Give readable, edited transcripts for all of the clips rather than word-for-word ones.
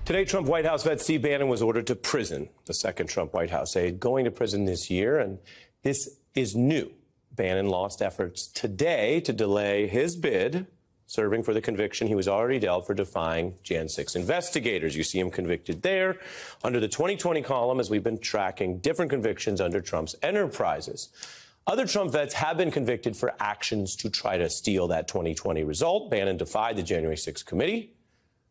Today, Trump White House vet Steve Bannon was ordered to prison, the second Trump White House aide going to prison this year, and this is new. Bannon lost efforts today to delay his bid, serving for the conviction he was already dealt for defying Jan 6 investigators. You see him convicted there under the 2020 column as we've been tracking different convictions under Trump's enterprises. Other Trump vets have been convicted for actions to try to steal that 2020 result. Bannon defied the January 6th committee,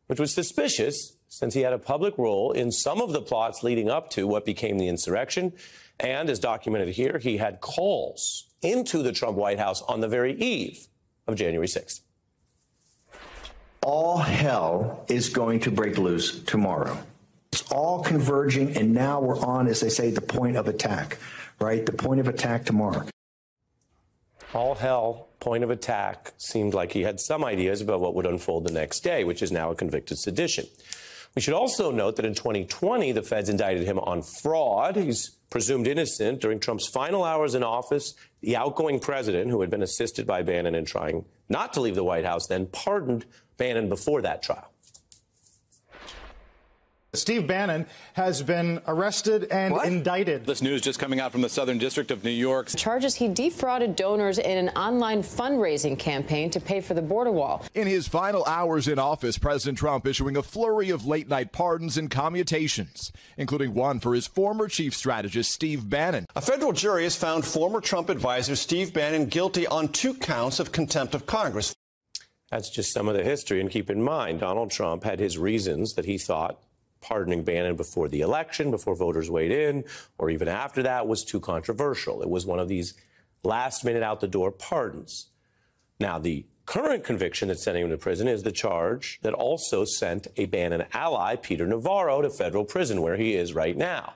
which was suspicious since he had a public role in some of the plots leading up to what became the insurrection. And as documented here, he had calls into the Trump White House on the very eve of January 6th. All hell is going to break loose tomorrow. It's all converging, and now we're on, as they say, the point of attack, right? The point of attack tomorrow. All hell, point of attack, seemed like he had some ideas about what would unfold the next day, which is now a convicted sedition. We should also note that in 2020, the feds indicted him on fraud. He's presumed innocent. During Trump's final hours in office, the outgoing president, who had been assisted by Bannon in trying not to leave the White House, then pardoned Bannon before that trial. Steve Bannon has been arrested and indicted. This news just coming out from the Southern District of New York. Charges he defrauded donors in an online fundraising campaign to pay for the border wall. In his final hours in office, President Trump issuing a flurry of late-night pardons and commutations, including one for his former chief strategist, Steve Bannon. A federal jury has found former Trump advisor Steve Bannon guilty on 2 counts of contempt of Congress. That's just some of the history. And keep in mind, Donald Trump had his reasons that he thought pardoning Bannon before the election, before voters weighed in, or even after that was too controversial. It was one of these last-minute out-the-door pardons. Now, the current conviction that's sending him to prison is the charge that also sent a Bannon ally, Peter Navarro, to federal prison, where he is right now.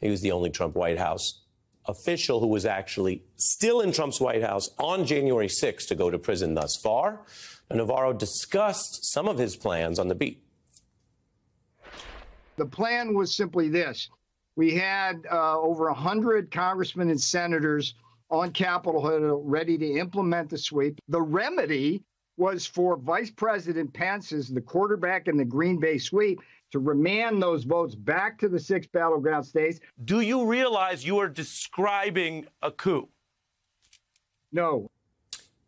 He was the only Trump White House official who was actually still in Trump's White House on January 6th to go to prison thus far. And Navarro discussed some of his plans on the beat. The plan was simply this. We had over 100 congressmen and senators on Capitol Hill ready to implement the sweep. The remedy was for Vice President Pence, as the quarterback in the Green Bay sweep, to remand those votes back to the 6 battleground states. Do you realize you are describing a coup? No.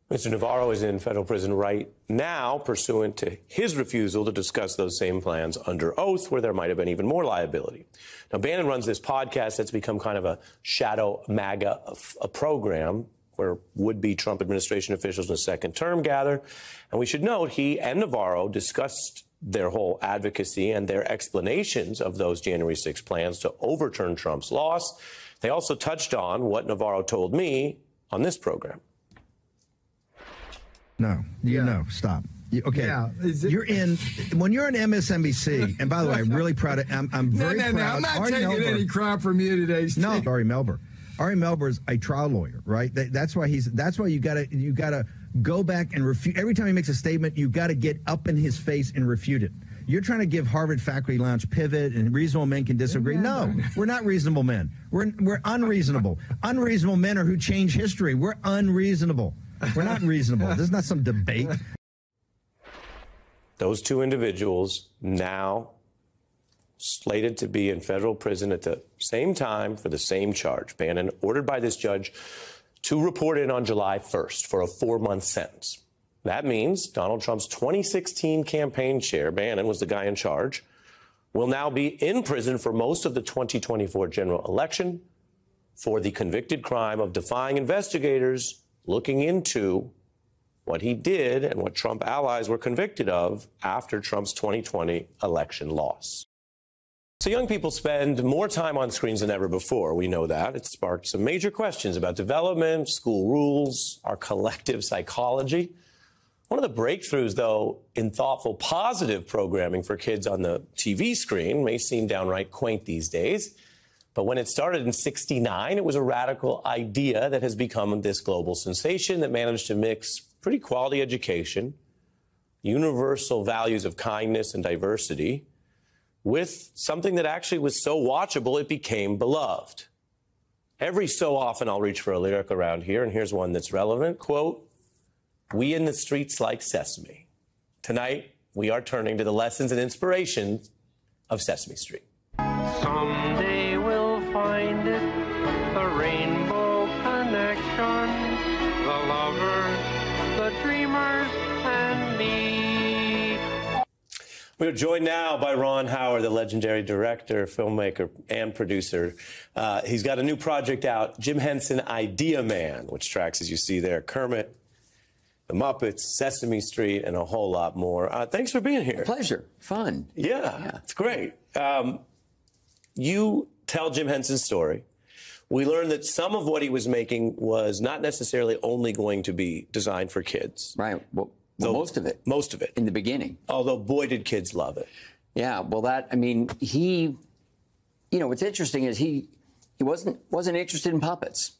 Mr. Navarro is in federal prison right now, pursuant to his refusal to discuss those same plans under oath, where there might have been even more liability. Now, Bannon runs this podcast that's become kind of a shadow MAGA a program where would-be Trump administration officials in the second term gather. And we should note he and Navarro discussed their whole advocacy and their explanations of those January 6 plans to overturn Trump's loss. They also touched on what Navarro told me on this program. No, stop. Okay, Yeah, you're in when you're on MSNBC, and by the way, I'm really proud of. I'm very proud. I'm not Ari taking Melber, any crap from you today, Steve. No, Ari Melber. Ari Melber is a trial lawyer, right? That's why you gotta go back and refute every time he makes a statement. You got to get up in his face and refute it. You're trying to give Harvard Faculty Lounge pivot and reasonable men can disagree. No, we're not reasonable men. We're unreasonable. Unreasonable men are who change history. We're unreasonable. We're not reasonable. This is not some debate. Those 2 individuals now slated to be in federal prison at the same time for the same charge. Bannon ordered by this judge to report in on July 1st for a 4-month sentence. That means Donald Trump's 2016 campaign chair, Bannon was the guy in charge, will now be in prison for most of the 2024 general election for the convicted crime of defying investigators looking into what he did and what Trump allies were convicted of after Trump's 2020 election loss. So young people spend more time on screens than ever before. We know that. It sparked some major questions about development, school rules, our collective psychology. One of the breakthroughs, though, in thoughtful, positive programming for kids on the TV screen may seem downright quaint these days. But when it started in '69, it was a radical idea that has become this global sensation that managed to mix pretty quality education, universal values of kindness and diversity, with something that actually was so watchable it became beloved. Every so often I'll reach for a lyric around here, and here's one that's relevant. Quote, "We in the streets like sesame. Tonight, we are turning to the lessons and inspirations of Sesame Street. Someday we'll find it, the rainbow connection, the lovers, the dreamers, and me. We're joined now by Ron Howard, the legendary director, filmmaker, and producer. He's got a new project out, Jim Henson Idea Man, which tracks, as you see there, Kermit, the Muppets, Sesame Street, and a whole lot more. Thanks for being here. Pleasure. Fun. Yeah, it's great. You tell Jim Henson's story. We learned that some of what he was making was not necessarily only going to be designed for kids. Right. Well, most of it. Most of it. In the beginning. Although, boy, did kids love it. Yeah. Well, what's interesting is he wasn't interested in puppets.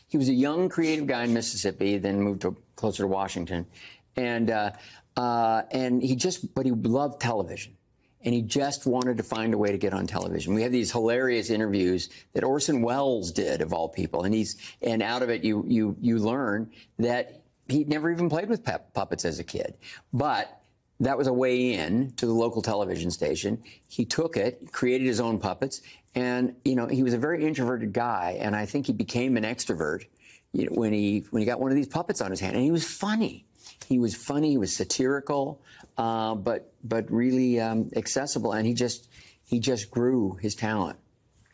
He was a young, creative guy in Mississippi, then moved closer to Washington. But he loved television. And he just wanted to find a way to get on television. We have these hilarious interviews that Orson Welles did, of all people, and out of it you learn that he'd never even played with puppets as a kid, but that was a way in to the local television station. He took it, created his own puppets, and he was a very introverted guy, and I think he became an extrovert when he got one of these puppets on his hand, and he was funny. He was funny. He was satirical, but really accessible, and he just grew his talent,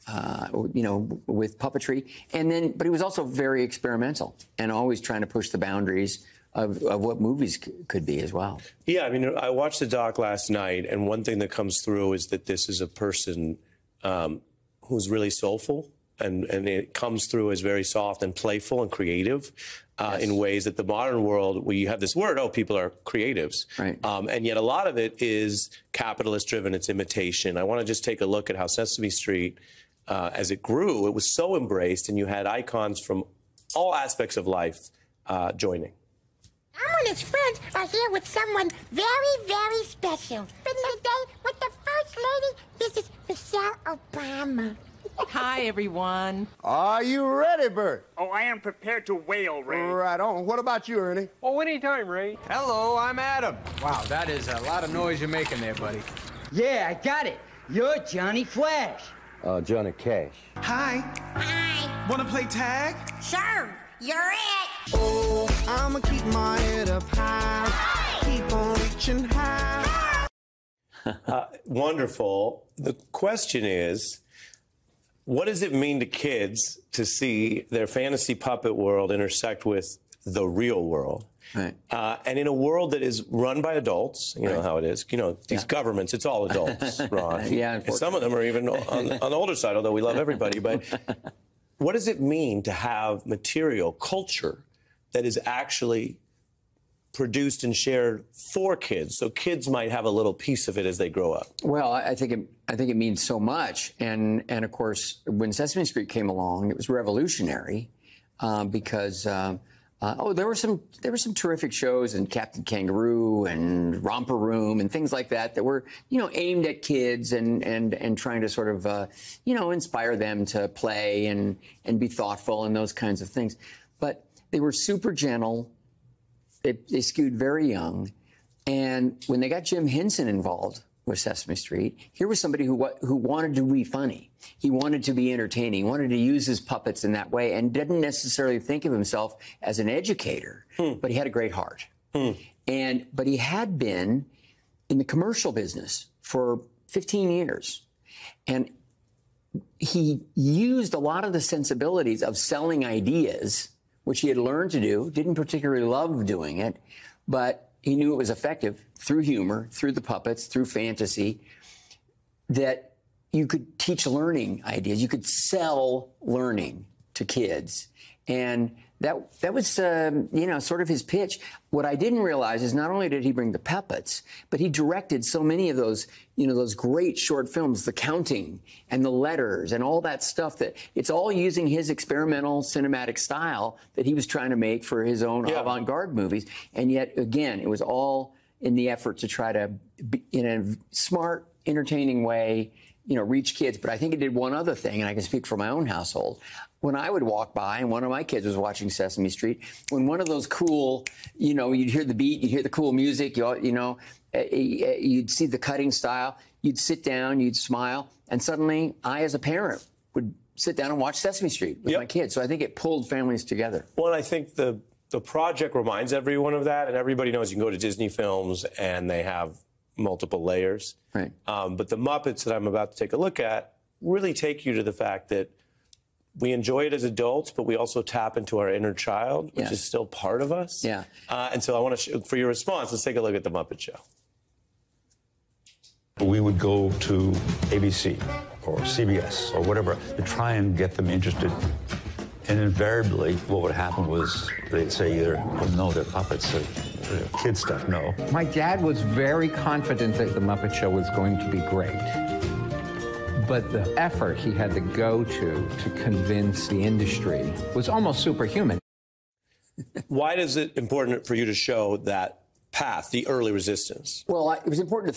with puppetry. But he was also very experimental and always trying to push the boundaries of what movies could be as well. Yeah, I watched the doc last night, and one thing that comes through is that this is a person who's really soulful, and it comes through as very soft and playful and creative. Yes. In ways that the modern world, where you have this word, people are creatives. Right. And yet a lot of it is capitalist-driven, it's imitation. I want to just take a look at how Sesame Street, as it grew, it was so embraced, and you had icons from all aspects of life joining. Elmo and his friends are here with someone very, very special. Spending the day with the First Lady, Mrs. Michelle Obama. Hi, everyone. Are you ready, Bert? Oh, I am prepared to wail, Ray. Right on. What about you, Ernie? Oh, anytime, Ray. Hello, I'm Adam. Wow, that is a lot of noise you're making there, buddy. Yeah, I got it. You're Johnny Flash. Johnny Cash. Hi. Hi. Wanna play tag? Sure. You're it. Oh, I'ma keep my head up high. Keep on reaching high. Wonderful. The question is, what does it mean to kids to see their fantasy puppet world intersect with the real world? Right. And in a world that is run by adults, you know how it is. These governments, it's all adults, Ron. Yeah, and some of them are even on the older side, although we love everybody. But what does it mean to have material, culture, that is actually produced and shared for kids, so kids might have a little piece of it as they grow up? Well, I think it means so much, and of course, when Sesame Street came along, it was revolutionary because there were some terrific shows, and Captain Kangaroo and Romper Room and things like that were aimed at kids and trying to sort of inspire them to play and be thoughtful and those kinds of things, but they were super gentle. They skewed very young, and when they got Jim Henson involved with Sesame Street, here was somebody who wanted to be funny. He wanted to be entertaining. He wanted to use his puppets in that way, and didn't necessarily think of himself as an educator, but he had a great heart. But he had been in the commercial business for 15 years, and he used a lot of the sensibilities of selling ideas, which he had learned to do, didn't particularly love doing it, but he knew it was effective through humor, through the puppets, through fantasy, that you could teach learning ideas. You could sell learning to kids. And that was, sort of his pitch. What I didn't realize is not only did he bring the puppets, but he directed so many of those, those great short films, The Counting and The Letters and all that stuff, that it's all using his experimental cinematic style that he was trying to make for his own avant-garde movies. And yet, again, it was all in the effort to try to, in a smart, entertaining way, reach kids. But I think it did one other thing, and I can speak for my own household. When I would walk by and one of my kids was watching Sesame Street, when one of those cool, you'd hear the beat, you'd hear the cool music, you'd see the cutting style, you'd sit down, you'd smile, and suddenly I, as a parent, would sit down and watch Sesame Street with my kids. So I think it pulled families together. Well, I think the project reminds everyone of that, and everybody knows you can go to Disney films and they have multiple layers. Right. But the Muppets that I'm about to take a look at really take you to the fact that we enjoy it as adults, but we also tap into our inner child, which is still part of us. Yeah. And so I want to, for your response, let's take a look at the Muppet Show. We would go to ABC or CBS or whatever to try and get them interested. And invariably, what would happen was they'd say either, well, no, they're puppets, they're kid stuff, no. My dad was very confident that the Muppet Show was going to be great. But the effort he had to go to convince the industry was almost superhuman. Why is it important for you to show that path, the early resistance? Well, it was important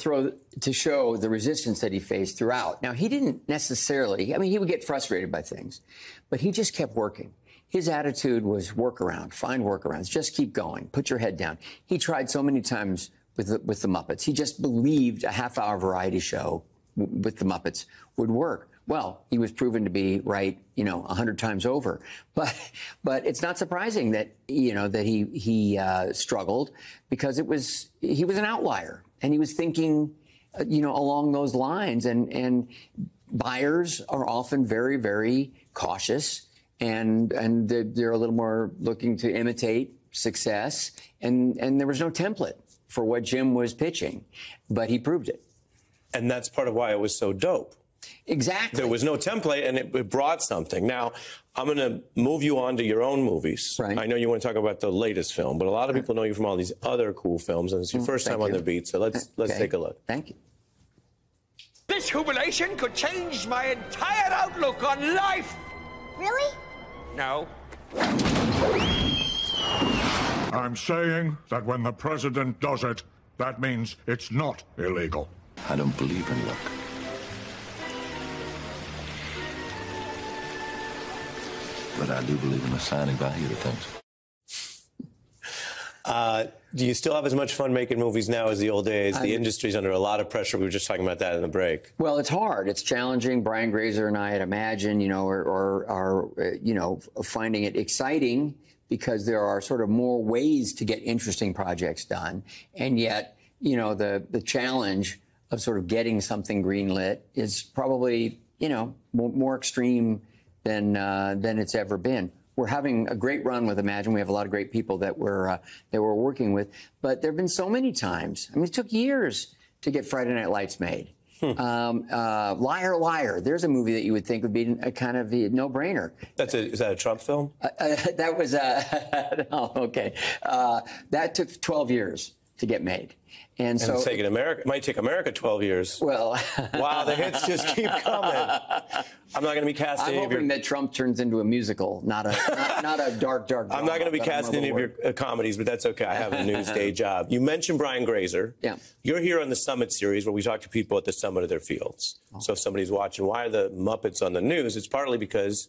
to show the resistance that he faced throughout. Now, he didn't necessarily, I mean, he would get frustrated by things, but he just kept working. His attitude was work around, find workarounds, just keep going, put your head down. He tried so many times with the Muppets. He just believed a half-hour variety show with the Muppets would work. Well, he was proven to be right, 100 times over. But it's not surprising that, that he struggled, because he was an outlier, and he was thinking, along those lines. And buyers are often very, very cautious, and they're a little more looking to imitate success. And there was no template for what Jim was pitching, but he proved it. And that's part of why it was so dope. Exactly. There was no template, and it brought something. Now, I'm going to move you on to your own movies. Right. I know you want to talk about the latest film, but a lot of people know you from all these other cool films, and it's your first time on the beat, so let's take a look. Thank you. This jubilation could change my entire outlook on life. Really? No. I'm saying that when the president does it, that means it's not illegal. I don't believe in luck. But I do believe in assigning value to things. Do you still have as much fun making movies now as the old days? The industry's under a lot of pressure. We were just talking about that in the break. Well, it's hard. It's challenging. Brian Grazer and I at Imagine, are finding it exciting, because there are sort of more ways to get interesting projects done. And yet, the challenge of sort of getting something greenlit is probably, more extreme than it's ever been. We're having a great run with Imagine. We have a lot of great people that we're working with. But there have been so many times. I mean, it took years to get Friday Night Lights made. Liar, Liar. There's a movie that you would think would be a kind of a no-brainer. Is that a Trump film? That was no, okay. That took 12 years to get made. And so it's taken America. It might take America 12 years. Well, wow, the hits just keep coming. I'm not going to be casting. I'm hoping that Trump turns into a musical, not a dark. I'm not going to be casting any of your comedies, but that's okay. I have a news day job. You mentioned Brian Grazer. Yeah. You're here on the Summit series, where we talk to people at the summit of their fields. Oh. So if somebody's watching, why are the Muppets on the news? It's partly because,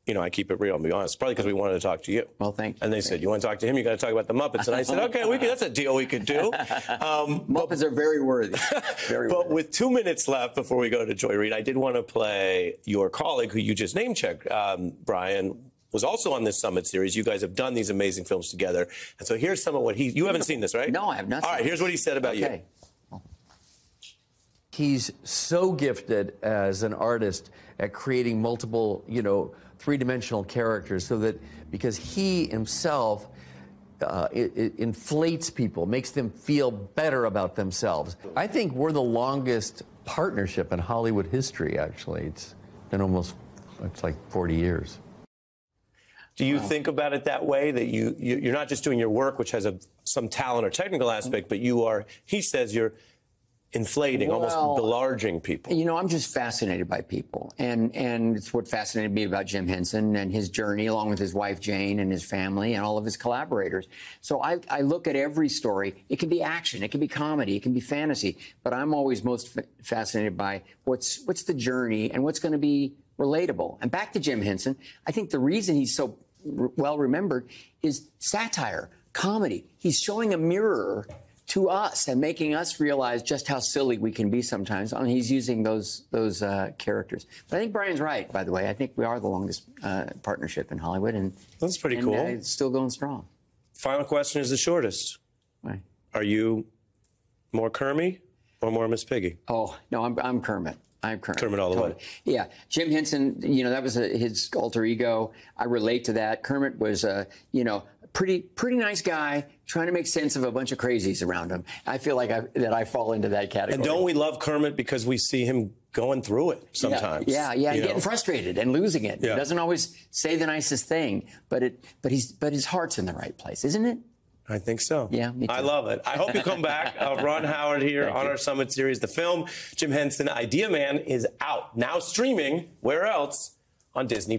I keep it real, and be honest. Probably because we wanted to talk to you. Well, thank you. And they said, you want to talk to him? You got to talk about the Muppets. And I said, okay, that's a deal we could do. Muppets are very worthy. But with 2 minutes left before we go to Joy Reid, I did want to play your colleague, who you just name-checked, Brian, was also on this Summit series. You guys have done these amazing films together. And so here's some of what you haven't seen this, right? No, I have not. All right, here's what he said about you. He's so gifted as an artist at creating multiple, three-dimensional characters, so that because he himself it inflates people, makes them feel better about themselves. I think we're the longest partnership in Hollywood history, actually. It's been it's like 40 years. Do you think about it that way, that you're not just doing your work, which has some talent or technical aspect, but he says you're inflating, almost belarging people? I'm just fascinated by people. And it's what fascinated me about Jim Henson and his journey, along with his wife, Jane, and his family, and all of his collaborators. So I look at every story. It can be action, it can be comedy, it can be fantasy, but I'm always most fascinated by what's the journey and what's going to be relatable. And back to Jim Henson, I think the reason he's so well remembered is satire, comedy. He's showing a mirror to us and making us realize just how silly we can be sometimes. I mean, he's using those characters. But I think Brian's right, by the way. I think we are the longest partnership in Hollywood. And that's pretty cool. It's still going strong. Final question is the shortest. Right. Are you more Kermit or more Miss Piggy? Oh, no, I'm Kermit. I'm Kermit. Kermit all the way. Yeah. Jim Henson, you know, that was his alter ego. I relate to that. Kermit was, you know, pretty nice guy trying to make sense of a bunch of crazies around him. I feel like I fall into that category. And don't we love Kermit because we see him going through it sometimes? Yeah, getting frustrated and losing it. Yeah. He doesn't always say the nicest thing, but his heart's in the right place, isn't it? I think so. Yeah, me too. I love it. I hope you come back. Ron Howard here on our Summit Series. The film, Jim Henson, Idea Man, is out. Now streaming, where else? On Disney+.